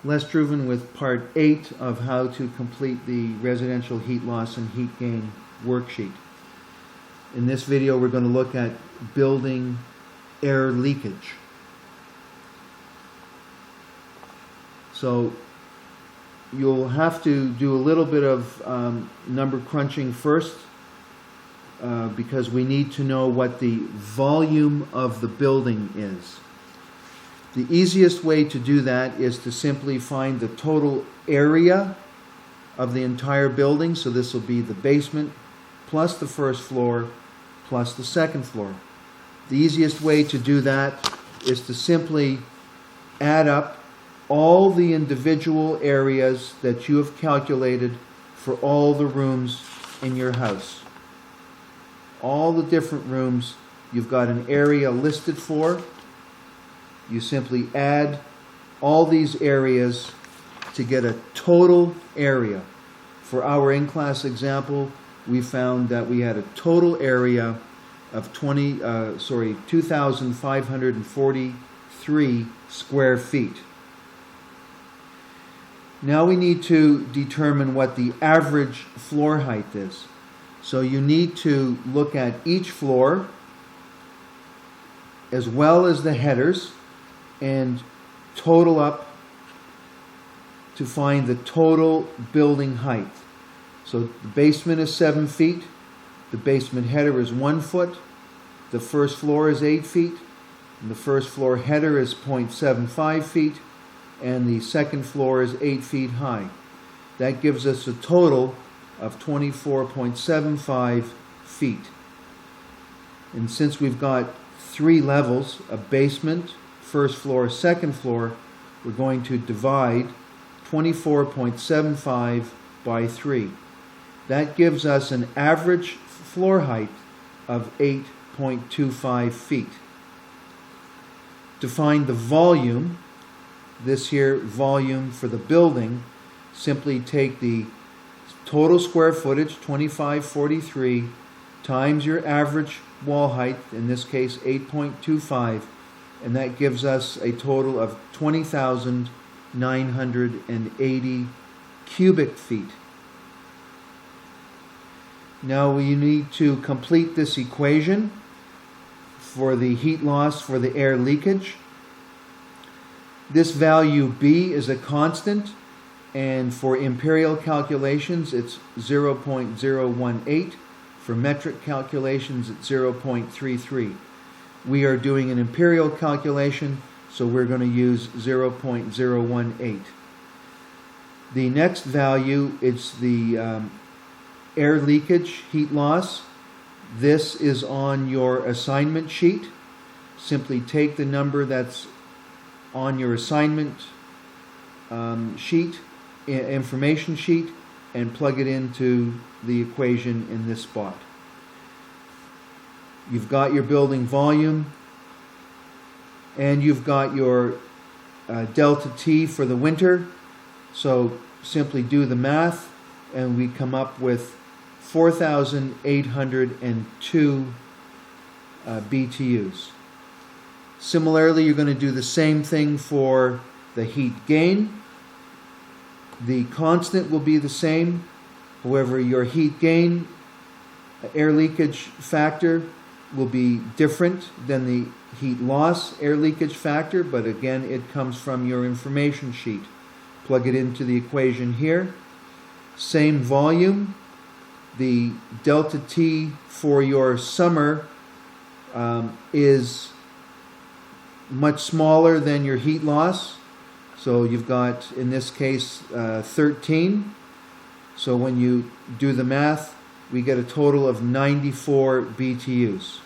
Les Struven with part 8 of how to complete the residential heat loss and heat gain worksheet. In this video we're going to look at building air leakage. So you'll have to do a little bit of number crunching first because we need to know what the volume of the building is. The easiest way to do that is to simply find the total area of the entire building. So this will be the basement plus the first floor plus the second floor. The easiest way to do that is to simply add up all the individual areas that you have calculated for all the rooms in your house. All the different rooms you've got an area listed for. You simply add all these areas to get a total area. For our in-class example, we found that we had a total area of 2,543 square feet. Now we need to determine what the average floor height is. So you need to look at each floor as well as the headers and total up to find the total building height. So the basement is 7 feet, the basement header is 1 foot, the first floor is 8 feet, and the first floor header is 0.75 feet, and the second floor is 8 feet high. That gives us a total of 24.75 feet. And since we've got 3 levels, a basement, first floor, second floor, we're going to divide 24.75 by 3. That gives us an average floor height of 8.25 feet. To find the volume, this here volume for the building, simply take the total square footage, 2543, times your average wall height, in this case 8.25, and that gives us a total of 20,980 cubic feet. Now we need to complete this equation for the heat loss for the air leakage. This value B is a constant, and for imperial calculations it's 0.018. For metric calculations it's 0.33. We are doing an imperial calculation, so we're going to use 0.018. The next value is the air leakage heat loss. This is on your assignment sheet. Simply take the number that's on your assignment sheet, information sheet, and plug it into the equation in this spot. You've got your building volume, and you've got your delta T for the winter. So simply do the math, and we come up with 4,802 BTUs. Similarly, you're going to do the same thing for the heat gain. The constant will be the same. However, your heat gain air leakage factor will be different than the heat loss air leakage factor, but again, it comes from your information sheet. Plug it into the equation here. Same volume. The delta T for your summer is much smaller than your heat loss. So you've got, in this case, 13. So when you do the math, we get a total of 94 BTUs.